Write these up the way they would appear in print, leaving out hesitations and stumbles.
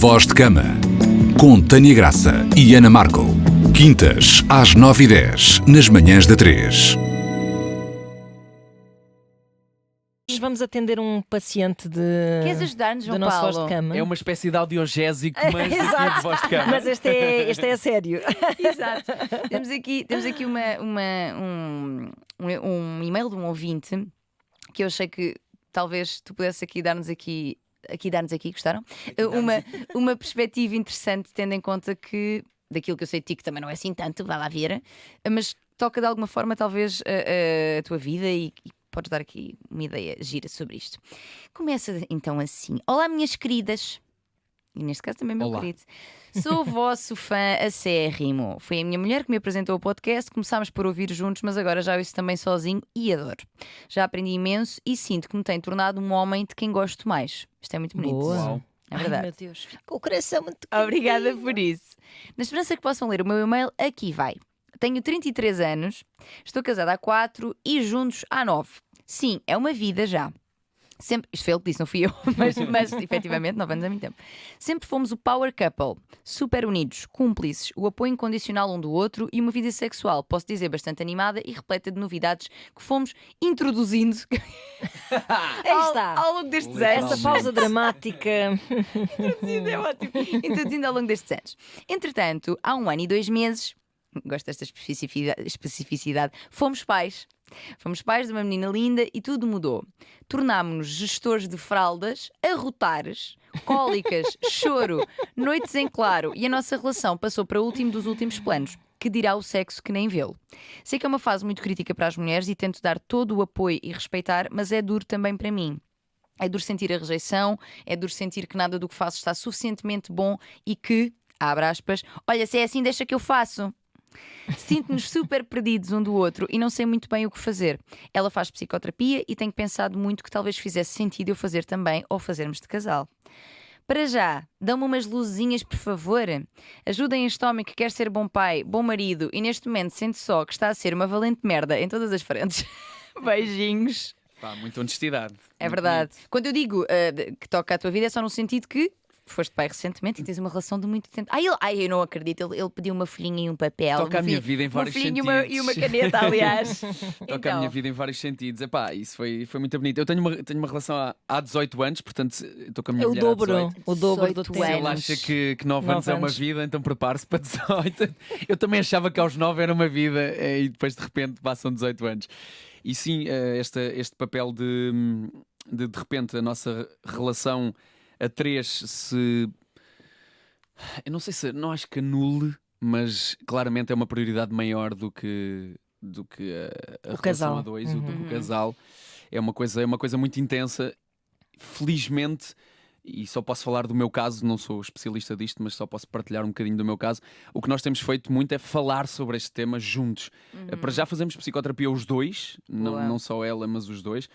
Voz de Cama, com Tânia Graça e Ana Marco. Quintas, às 9h10, nas manhãs da 3. Vamos atender um paciente de... Queres ajudar-nos, João do nosso Paulo? voz de cama. É uma espécie de audiogésico, mas Exato. de voz de cama. Mas este é a sério. Exato. Temos aqui um e-mail de um ouvinte que eu achei que talvez tu pudesse dar-nos aqui, gostaram? Uma perspectiva interessante, tendo em conta que daquilo que eu sei de ti, que também não é assim tanto, vá lá ver, mas toca de alguma forma talvez a tua vida e podes dar aqui uma ideia gira sobre isto. Começa então assim: olá, minhas queridas. E neste caso também meu Olá. querido. Sou o vosso fã acérrimo. Foi a minha mulher que me apresentou o podcast. Começámos por ouvir juntos, mas agora já ouço também sozinho e adoro. Já aprendi imenso e sinto que me tem tornado um homem de quem gosto mais. Isto é muito bonito. Boa. Uau. É verdade. Ai, meu Deus, fico com o coração muito Obrigada quentinho. por isso. Na esperança que possam ler o meu e-mail, aqui vai. Tenho 33 anos, estou casada há 4 e juntos há 9. Sim, é uma vida já. Sempre, isto foi ele que disse, não fui eu, mas efetivamente 9 anos é muito tempo. Sempre fomos o power couple, super unidos, cúmplices, o apoio incondicional um do outro e uma vida sexual, posso dizer, bastante animada e repleta de novidades que fomos introduzindo Aí está. ao longo destes Literalmente. anos. Essa pausa dramática. Introduzindo, é ótimo. Introduzindo ao longo destes anos. Entretanto, há 1 ano e 2 meses, gosto desta especificidade, fomos pais. Fomos pais de uma menina linda e tudo mudou. Tornámo-nos gestores de fraldas, arrotares, cólicas, choro, noites em claro e a nossa relação passou para o último dos últimos planos. Que dirá o sexo que nem vê-lo. Sei que é uma fase muito crítica para as mulheres e tento dar todo o apoio e respeitar, mas é duro também para mim. É duro sentir a rejeição, é duro sentir que nada do que faço está suficientemente bom e que, abre aspas, olha, se é assim deixa que eu faço. Sinto-nos super perdidos um do outro e não sei muito bem o que fazer. Ela faz psicoterapia e tenho pensado muito que talvez fizesse sentido eu fazer também ou fazermos de casal. Para já, dão-me umas luzinhas, por favor. Ajudem este homem que quer ser bom pai, bom marido e neste momento sente só que está a ser uma valente merda em todas as frentes. Beijinhos. Pá, muita honestidade. É verdade. Quando eu digo que toca a tua vida é só no sentido que foste pai recentemente e tens uma relação de muito tempo. Eu não acredito. Ele pediu uma folhinha e um papel. Toca a Um minha fi- vida em vários um filhinho sentidos. e uma caneta, aliás. Toca a Então, minha vida em vários sentidos. Epá, isso foi muito bonito. Eu tenho uma relação há 18 anos, portanto estou com a minha É o mulher há dobro. 18. O dobro do 18 tempo. Se ele anos. acha que 9 anos 9 é uma anos. vida, então prepare-se para 18. Eu também achava que aos 9 era uma vida e depois de repente passam 18 anos. E sim, este papel de repente a nossa relação a 3 se... Eu não sei se... Não acho que anule, mas claramente é uma prioridade maior do que a relação casal. a 2, do que Uhum. o casal. É uma coisa muito intensa. Felizmente, e só posso falar do meu caso, não sou especialista disto, mas só posso partilhar um bocadinho do meu caso. O que nós temos feito muito é falar sobre este tema juntos. Para já fazemos psicoterapia os dois, Boa. não só ela, mas os dois.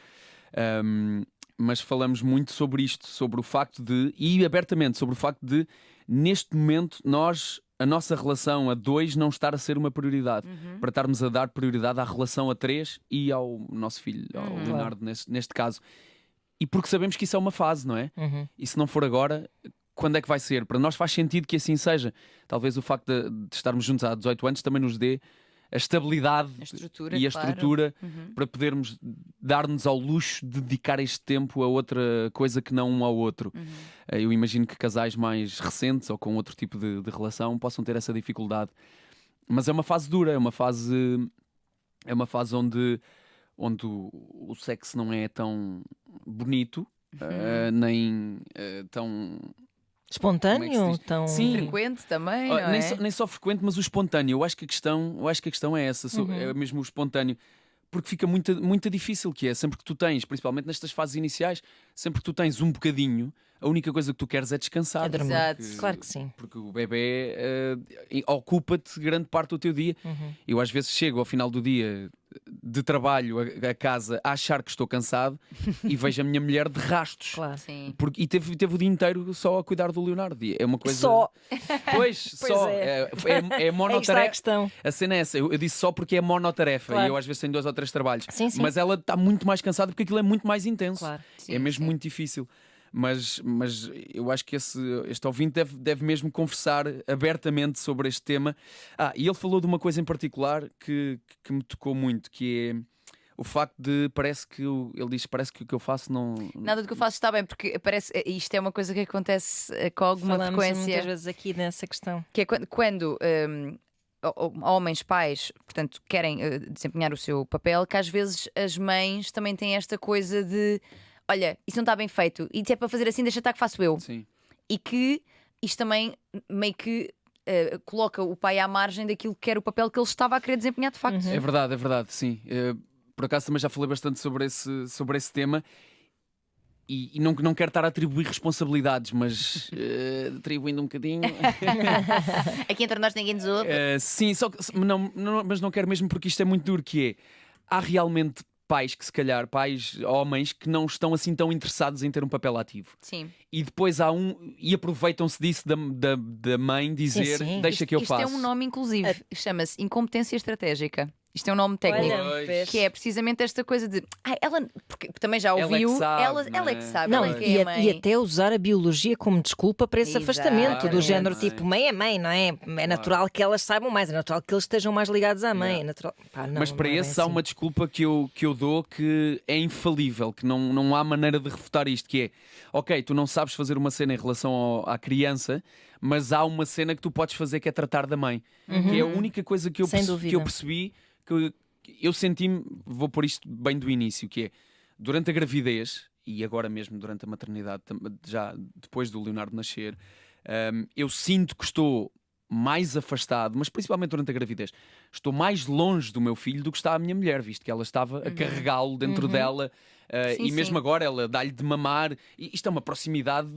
Mas falamos muito sobre isto, sobre o facto de, e abertamente, sobre o facto de, neste momento, a nossa relação a 2 não estar a ser uma prioridade, para estarmos a dar prioridade à relação a 3 e ao nosso filho, ao Leonardo, neste caso. E porque sabemos que isso é uma fase, não é? E se não for agora, quando é que vai ser? Para nós faz sentido que assim seja. Talvez o facto de estarmos juntos há 18 anos também nos dê a estabilidade A estrutura, e a claro. estrutura para podermos dar-nos ao luxo de dedicar este tempo a outra coisa que não um ao outro. Eu imagino que casais mais recentes ou com outro tipo de relação possam ter essa dificuldade. Mas é uma fase dura, é uma fase onde o sexo não é tão bonito, nem tão... Espontâneo? Como é que se diz? Tão... Sim. Frequente também, não nem, é? nem só frequente, mas o espontâneo. Eu acho que a questão é essa, é mesmo o espontâneo. Porque fica muito difícil, que é sempre que tu tens, principalmente nestas fases iniciais, sempre que tu tens um bocadinho, a única coisa que tu queres é descansar. É dormir. Exato. Claro que sim. Porque o bebê ocupa-te grande parte do teu dia. Eu às vezes chego ao final do dia de trabalho a casa a achar que estou cansado e vejo a minha mulher de rastos. Claro. Sim. E teve o dia inteiro só a cuidar do Leonardo. E é uma coisa... Só. Pois só. é. É Aí está a monotarefa. questão. A cena é essa. Eu disse só porque é monotarefa. Claro. E eu às vezes tenho 2 ou 3 trabalhos. Sim, sim. Mas ela está muito mais cansada porque aquilo é muito mais intenso. Claro. É mesmo muito difícil. Mas eu acho que este ouvinte deve mesmo conversar abertamente sobre este tema. E ele falou de uma coisa em particular que me tocou muito, que é o facto de, ele diz, parece que o que eu faço não... Nada do que eu faço está bem, porque parece, isto é uma coisa que acontece com alguma Falamos frequência. muitas vezes aqui nessa questão. Que é quando homens, pais, portanto, querem desempenhar o seu papel, que às vezes as mães também têm esta coisa de: olha, isso não está bem feito, e se é para fazer assim, deixa estar que faço eu. Sim. E que isto também meio que coloca o pai à margem daquilo que era o papel que ele estava a querer desempenhar de facto. É verdade, sim. Por acaso também já falei bastante sobre esse tema. E não quero estar a atribuir responsabilidades, mas atribuindo um bocadinho. Aqui entre nós ninguém nos ouve. Sim, mas não quero mesmo, porque isto é muito duro, que é, há realmente pais que se calhar, pais, homens, que não estão assim tão interessados em ter um papel ativo. Sim. E depois e aproveitam-se disso da mãe dizer, Sim. deixa que eu Isto faço. é um nome inclusive, chama-se incompetência estratégica. Isto é um nome técnico. Olha, vês. Que é precisamente esta coisa de ela, porque também já Ela é que ouviu, sabe, ela é não que é? sabe, Não, ela é que é a mãe. e até usar a biologia como desculpa para esse Exato. afastamento, do género Não é? tipo mãe é mãe, não é? É natural que elas saibam mais, é natural que eles estejam mais ligados à mãe. É natural... Pá, não, Mas para não é bem esse há assim. uma desculpa que eu dou que é infalível, que não há maneira de refutar isto, que é: ok, tu não sabes fazer uma cena em relação à criança, mas há uma cena que tu podes fazer, que é tratar da mãe. Que é a única coisa que eu, Sem que dúvida. eu percebi, que eu senti-me, vou pôr isto bem do início, que é, durante a gravidez e agora mesmo durante a maternidade, já depois do Leonardo nascer, eu sinto que estou mais afastado, mas principalmente durante a gravidez, estou mais longe do meu filho do que está a minha mulher, visto que ela estava a carregá-lo dentro dela, Sim, e mesmo sim. agora ela dá-lhe de mamar, e isto é uma proximidade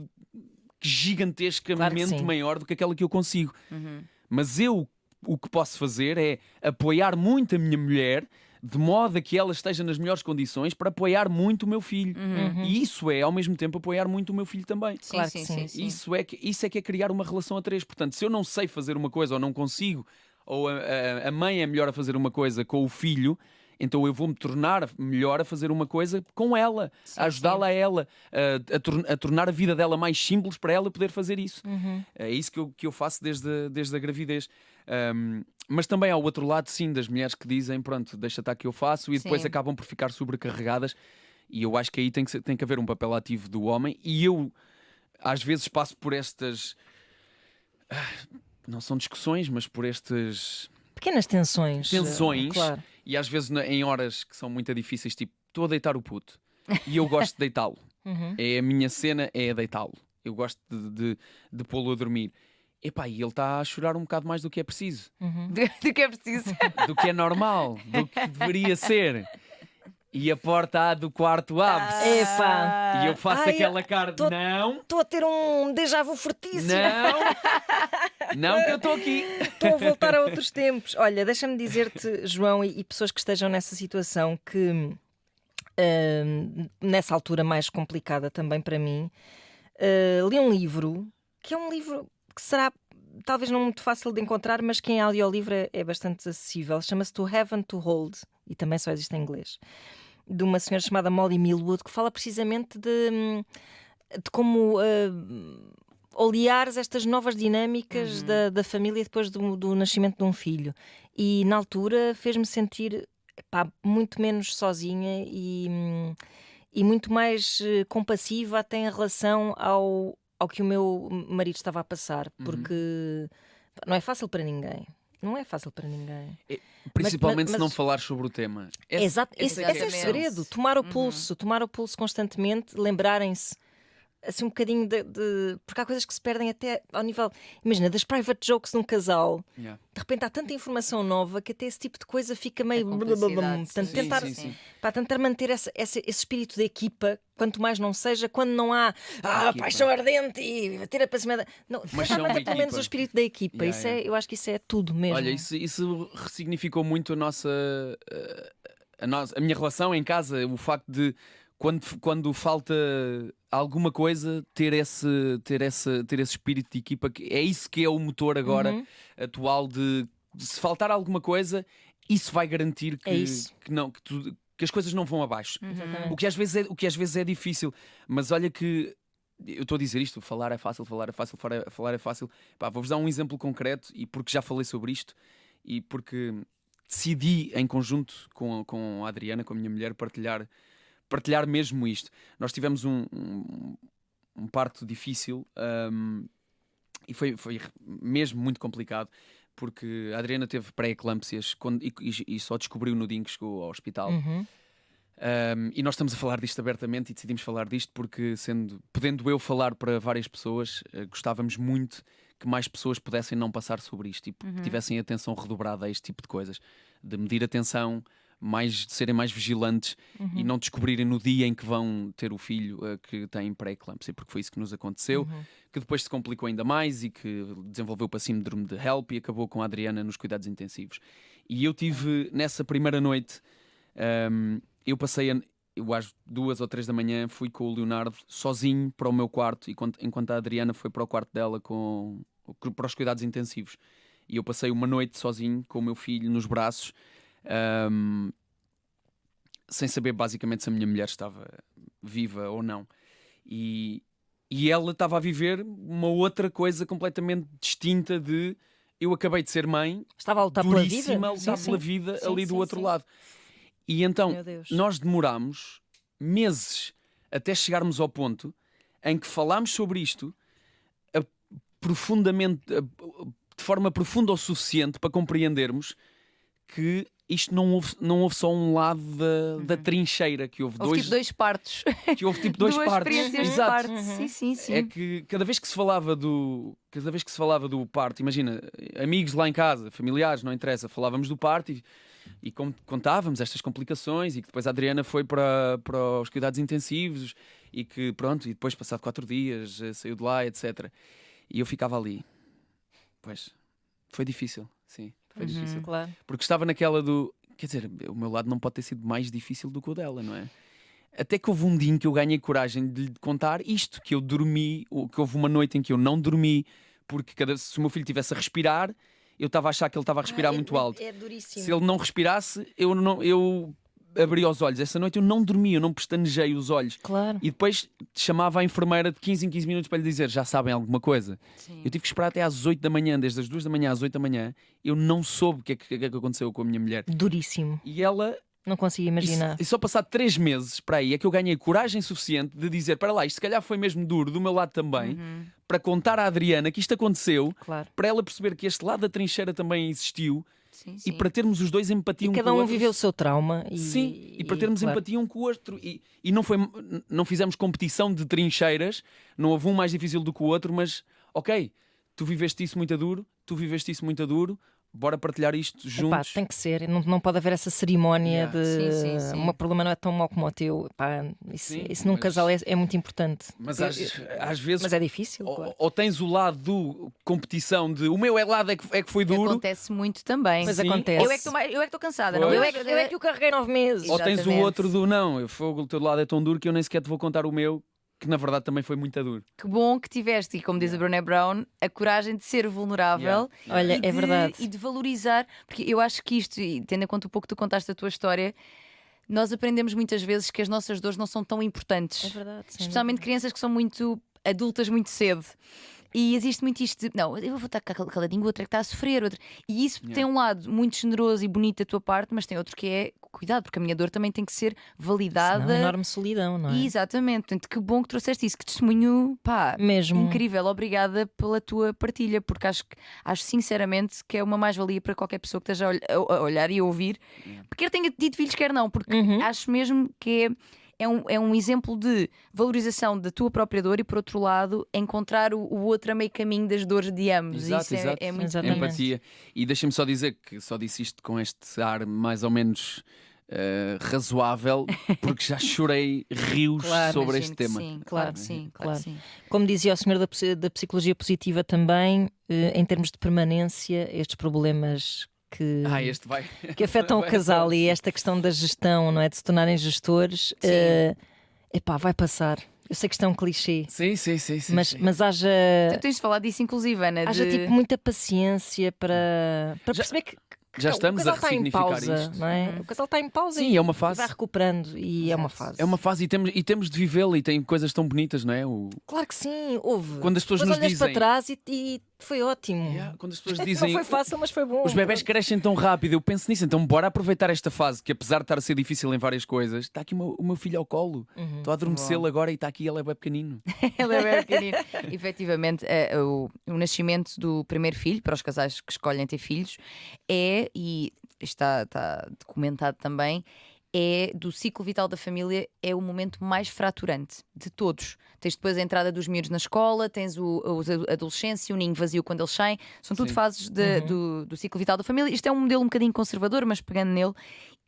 gigantescamente Claro que sim. maior do que aquela que eu consigo. Mas o que posso fazer é apoiar muito a minha mulher, de modo a que ela esteja nas melhores condições para apoiar muito o meu filho. E isso é, ao mesmo tempo, apoiar muito o meu filho também. Sim, Claro sim, que sim, sim. sim. Isso é que é criar uma relação a três. Portanto, se eu não sei fazer uma coisa ou não consigo, ou a mãe é melhor a fazer uma coisa com o filho, então eu vou-me tornar melhor a fazer uma coisa com ela, a ajudá-la a ela, a tornar a vida dela mais simples para ela poder fazer isso. É isso que eu faço desde a gravidez. Mas também há o outro lado, sim, das mulheres que dizem: pronto, deixa estar que eu faço, e depois Sim. acabam por ficar sobrecarregadas. E eu acho que aí tem que haver um papel ativo do homem. E eu, às vezes, passo por estas... não são discussões, mas por estas Pequenas tensões. tensões. Claro. E às vezes em horas que são muito difíceis, tipo, estou a deitar o puto e eu gosto de deitá-lo. É a minha cena, é deitá-lo. Eu gosto de pô-lo a dormir. Epá, e ele está a chorar um bocado mais do que é preciso, Do que é preciso. do que é normal, do que deveria ser. E a porta do quarto abre-se. Epá. E eu faço Ai, aquela cara, tô- não, Estou a ter um déjà vu fortíssimo. não que eu estou aqui. Estou a voltar a outros tempos. Olha, deixa-me dizer-te, João, e pessoas que estejam nessa situação, que nessa altura mais complicada também para mim, li um livro, que é um livro que será talvez não muito fácil de encontrar, mas que em audiolivro é bastante acessível. Chama-se To Have and To Hold, e também só existe em inglês, de uma senhora chamada Molly Millwood, que fala precisamente de como oleares estas novas dinâmicas da família depois do nascimento de um filho. E na altura fez-me sentir muito menos sozinha e muito mais compassiva até em relação ao que o meu marido estava a passar, porque não é fácil para ninguém. Não é fácil para ninguém. Principalmente mas- se não falar sobre o tema. Exato, esse é o Exatamente. segredo. Tomar o pulso constantemente, lembrarem-se assim um bocadinho porque há coisas que se perdem até ao nível, imagina, das private jokes de um casal. Yeah. De repente há tanta informação nova que até esse tipo de coisa fica meio complicidade, portanto, sim, tentar, sim, sim. tentar manter esse espírito de equipa, quanto mais não seja, quando não há equipa. paixão ardente e tira para cima não, Mas tentar são uma manter pelo menos equipa. o espírito da equipa. Yeah, Isso yeah. eu acho que isso é tudo mesmo. Olha, isso ressignificou muito a minha relação em casa, o facto de quando falta alguma coisa, ter esse espírito de equipa, que é isso que é o motor agora atual de se faltar alguma coisa, isso vai garantir É isso. que as coisas não vão abaixo. Exatamente. O que às vezes é difícil, mas olha que eu estou a dizer isto, falar é fácil, falar é fácil. Pá, vou-vos dar um exemplo concreto, e porque já falei sobre isto, e porque decidi em conjunto com a Adriana, com a minha mulher, partilhar mesmo isto. Nós tivemos um parto difícil, e foi mesmo muito complicado, porque a Adriana teve pré-eclâmpsias e só descobriu no dia em que chegou ao hospital. E nós estamos a falar disto abertamente, e decidimos falar disto porque, podendo eu falar para várias pessoas, gostávamos muito que mais pessoas pudessem não passar sobre isto e que tivessem atenção redobrada a este tipo de coisas, de medir atenção, de serem mais vigilantes e não descobrirem no dia em que vão ter o filho que tem pré-eclâmpsia, porque foi isso que nos aconteceu, que depois se complicou ainda mais e que desenvolveu para síndrome de HELP e acabou com a Adriana nos cuidados intensivos. E eu tive, nessa primeira noite, eu passei, eu às 2 ou 3 da manhã, fui com o Leonardo sozinho para o meu quarto, enquanto a Adriana foi para o quarto dela para os cuidados intensivos. E eu passei uma noite sozinho com o meu filho nos braços, sem saber basicamente se a minha mulher estava viva ou não. E ela estava a viver uma outra coisa completamente distinta de... Eu acabei de ser mãe, Estava a lutar pela vida. duríssima, a lutar pela vida ali do outro lado. E Meu então, Deus. nós demorámos meses até chegarmos ao ponto em que falámos sobre isto profundamente, de forma profunda o suficiente para compreendermos que isto não houve só um lado da trincheira, que houve Houve tipo 2 partos. que houve tipo dois Duas partos. experiências de Exato. parto. Sim. É que cada vez que se falava do parto, imagina, amigos lá em casa, familiares, não interessa, falávamos do parto e contávamos estas complicações, e que depois a Adriana foi para os cuidados intensivos e que pronto, e depois passado 4 dias saiu de lá, etc. E eu ficava ali. Pois, foi difícil, sim, foi difícil. Claro. Porque estava naquela do... Quer dizer, o meu lado não pode ter sido mais difícil do que o dela, não é? Até que houve um dia em que eu ganhei coragem de lhe contar isto, que eu dormi, que houve uma noite em que eu não dormi, porque se o meu filho estivesse a respirar, eu estava a achar que ele estava a respirar muito alto. É duríssimo. Se ele não respirasse, eu abria os olhos. Essa noite eu não dormi, eu não pestanejei os olhos. Claro. E depois chamava a enfermeira de 15 em 15 minutos para lhe dizer: já sabem alguma coisa? Sim. Eu tive que esperar até às 8 da manhã, desde as 2 da manhã às 8 da manhã. Eu não soube o que é que aconteceu com a minha mulher. Duríssimo. E ela... Não consigo imaginar. E só passado 3 meses para aí é que eu ganhei coragem suficiente de dizer: para lá, isto se calhar foi mesmo duro do meu lado também, para contar à Adriana que isto aconteceu, Claro. para ela perceber que este lado da trincheira também existiu. Sim. E para termos os dois empatia E um cada com o um outro. viveu o seu trauma. E para termos claro. empatia um com o outro. E não fizemos competição de trincheiras, não houve um mais difícil do que o outro, mas ok, tu viveste isso muito a duro, bora partilhar isto Epá, juntos. tem que ser, não pode haver essa cerimónia Yeah. de Sim. o meu problema não é tão mau como o teu. Epá, Sim, isso num mas- casal é muito importante. Mas às vezes Mas é difícil, claro. ou tens o lado do competição de o meu lado é que foi Que duro, acontece muito também. Mas Sim. acontece. Eu é que estou cansada. Pois. Não, Eu é que o carreguei 9 meses. ou tens o Exatamente. outro do não, o teu lado é tão duro que eu nem sequer te vou contar o meu, que na verdade também foi muito duro. Que bom que tiveste, e como diz a Brené Brown, a coragem de ser vulnerável. Olha, e é verdade. E de valorizar, porque eu acho que isto, e tendo em conta um pouco que tu contaste a tua história, nós aprendemos muitas vezes que as nossas dores não são tão importantes. É verdade. sem Especialmente dúvida. crianças que são muito adultas muito cedo. E existe muito isto de, não, eu vou estar caladinho, outra que está a sofrer, outra. E isso tem um lado muito generoso e bonito da tua parte, mas tem outro que é cuidado, porque a minha dor também tem que ser validada. Senão é enorme solidão, não é? Exatamente, portanto, que bom que trouxeste isso, que testemunho, pá, Mesmo. incrível, obrigada pela tua partilha, porque acho sinceramente que é uma mais-valia para qualquer pessoa que esteja a olhar e a ouvir, quer tenha tido filhos, quer não, porque acho mesmo que é um exemplo de valorização da tua própria dor e, por outro lado, encontrar o outro a meio caminho das dores de ambos. Exato, Isso exato. é muito Exatamente. bonito. Empatia. E deixem-me só dizer que só disse isto com este ar mais ou menos razoável, porque já chorei rios Claro, sobre Imagino este que tema. Sim, Claro, claro que sim, claro. claro que sim. Como dizia o senhor da psicologia positiva também, em termos de permanência, estes problemas Este vai. que afetam o vai casal só. e esta questão da gestão, não é? De se tornarem gestores, epá, vai passar. Eu sei que isto é um clichê, Sim. mas haja, Tu tens de falar disso, inclusive, Ana. haja de... tipo muita paciência para perceber que Já estamos a o casal está em ressignificar pausa, isto. não é? O casal está em pausa Sim, e é uma e fase. vai recuperando e é uma Exato. fase. É uma fase e temos de vivê-la e tem coisas tão bonitas, não é? Claro que sim, houve. Quando as pessoas Depois nos olhas dizem. para trás e foi ótimo. Quando as pessoas Não dizem. foi fácil, mas foi bom. Os bebés crescem tão rápido, eu penso nisso, então bora aproveitar esta fase que, apesar de estar a ser difícil em várias coisas, está aqui o meu filho ao colo. Estou a adormecê-lo agora e está aqui, ele é bem pequenino. Ele é bem pequenino. Efetivamente, o nascimento do primeiro filho, para os casais que escolhem ter filhos, e está documentado também, do ciclo vital da família, é o momento mais fraturante de todos. Tens depois a entrada dos miúdos na escola, tens a adolescência, o ninho vazio quando eles saem, são tudo Sim. fases do ciclo vital da família. Isto é um modelo um bocadinho conservador, mas pegando nele,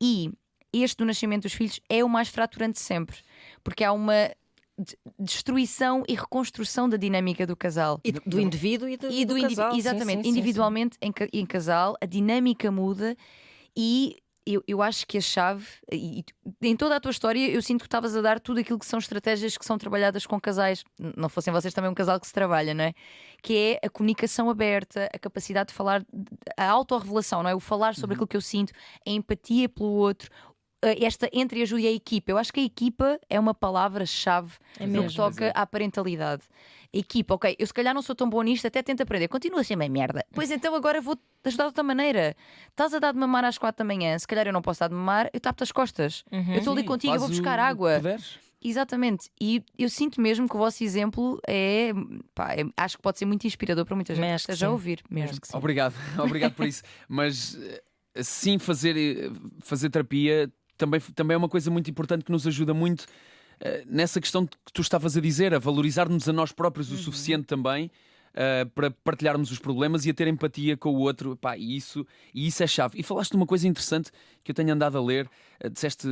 e este do nascimento dos filhos é o mais fraturante sempre, porque há uma destruição e reconstrução da dinâmica do casal. E do indivíduo e do casal. Exatamente, Sim, sim, individualmente em casal, a dinâmica muda e eu acho que a chave, e em toda a tua história, eu sinto que estavas a dar tudo aquilo que são estratégias que são trabalhadas com casais, não fossem vocês também um casal que se trabalha, não é? Que é a comunicação aberta, a capacidade de falar, a autorrevelação, não é? O falar sobre aquilo que eu sinto, a empatia pelo outro. Esta entreajuda e a equipa. Eu acho que a equipa é uma palavra-chave no mesmo. que toca à parentalidade. Equipa, ok, eu se calhar não sou tão bom nisto, até tento aprender, continua a ser meio merda. Pois então agora vou-te ajudar de outra maneira. Estás a dar de mamar às 4 da manhã, se calhar eu não posso dar de mamar, eu tapo-te as costas. Eu estou ali Sim, contigo, eu vou faz buscar o que água. puderes. Exatamente, e eu sinto mesmo que o vosso exemplo acho que pode ser muito inspirador para muita gente Também que acho que esteja a sim. ouvir mesmo. Acho que sim. Obrigado, obrigado por isso. Mas sim, fazer terapia também é uma coisa muito importante que nos ajuda muito nessa questão que tu estavas a dizer, a valorizar-nos a nós próprios o suficiente também para partilharmos os problemas e a ter empatia com o outro. Pá, e isso é chave. E falaste de uma coisa interessante que eu tenho andado a ler, disseste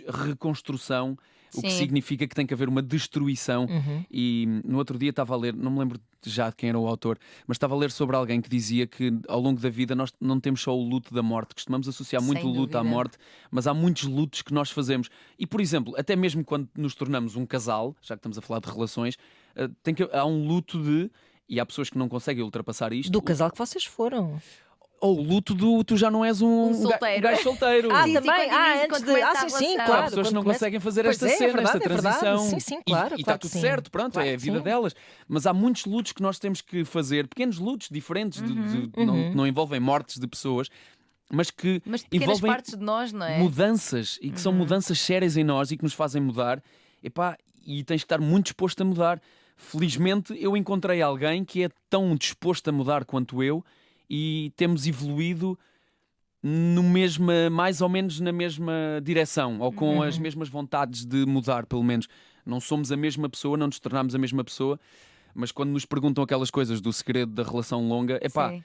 reconstrução. O que Sim. significa que tem que haver uma destruição. E no outro dia estava a ler, não me lembro já de quem era o autor, mas estava a ler sobre alguém que dizia que ao longo da vida nós não temos só o luto da morte, costumamos associar muito Sem o luto à dúvida. morte, mas há muitos lutos que nós fazemos. E, por exemplo, até mesmo quando nos tornamos um casal, já que estamos a falar de relações, há um luto e há pessoas que não conseguem ultrapassar isto. Do casal que vocês foram. Ou o luto tu já não és um solteiro. gajo solteiro. Ah, Sim, sim, também. quando inicia- Antes quando de. começa a Sim, sim, relação. claro. Há pessoas que quando não começa- conseguem fazer Pois esta é, cena, verdade, esta é verdade. transição. Sim, sim, claro. E está claro tudo que sim. certo, pronto, Claro é a que vida sim. delas. Mas há muitos lutos que nós temos que fazer, pequenos lutos diferentes, que não envolvem mortes de pessoas, mas que Mas de pequenas envolvem partes de nós, não é? mudanças e que são mudanças sérias em nós e que nos fazem mudar. Epá, e tens que estar muito disposto a mudar. Felizmente eu encontrei alguém que é tão disposto a mudar quanto eu e temos evoluído mais ou menos na mesma direção ou com as mesmas vontades de mudar, pelo menos. Não somos a mesma pessoa, não nos tornamos a mesma pessoa, mas quando nos perguntam aquelas coisas do segredo da relação longa, epá, Sim.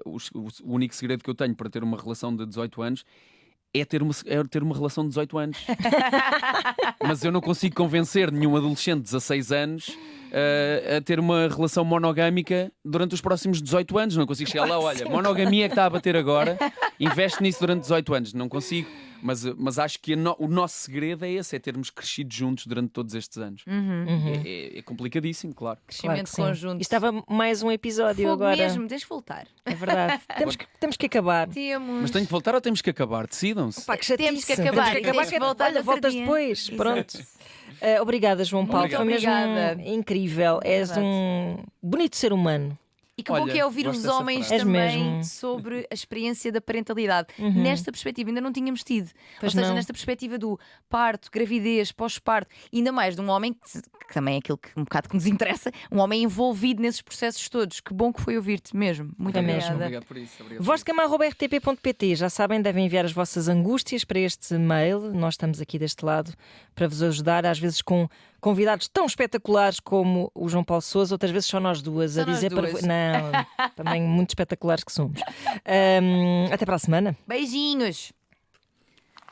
o único segredo que eu tenho para ter uma relação de 18 anos é ter uma relação de 18 anos. Mas eu não consigo convencer nenhum adolescente de 16 anos a ter uma relação monogâmica durante os próximos 18 anos. Não consigo chegar lá, olha, monogamia é que está a bater agora, investe nisso durante 18 anos. Não consigo. Mas acho que o nosso segredo é esse, é termos crescido juntos durante todos estes anos. É complicadíssimo, claro. Claro Crescimento que sim. conjunto. E estava mais um episódio Fogo agora. mesmo, deixa voltar. É verdade. temos que acabar. Temos. Mas tenho que voltar ou temos que acabar? Decidam-se. Pá, que chatice. Temos que acabar, Temos que tens que voltar Olha, outro voltas dia. depois. Exato. Pronto. Obrigada, João Paulo. Obrigado. Foi mesmo Obrigada. incrível. És verdade. um bonito ser humano. E que bom Olha, que é ouvir gosto os dessa homens frase. És também mesmo. sobre a experiência da parentalidade. Nesta perspectiva ainda não tínhamos tido. Pois Ou seja, não. nesta perspectiva do parto, gravidez, pós-parto, ainda mais de um homem que também é aquilo que um bocado que nos interessa, um homem envolvido nesses processos todos. Que bom que foi ouvir-te mesmo. Muito É mesmo. obrigada. Obrigado por isso. Obrigado por isso. Vozcama@rtp.pt. Já sabem, devem enviar as vossas angústias para este mail. Nós estamos aqui deste lado para vos ajudar, às vezes com convidados tão espetaculares como o João Paulo Sousa, outras vezes só nós duas Só a nós dizer duas. para. Não, também muito espetaculares que somos. Até para a semana. Beijinhos.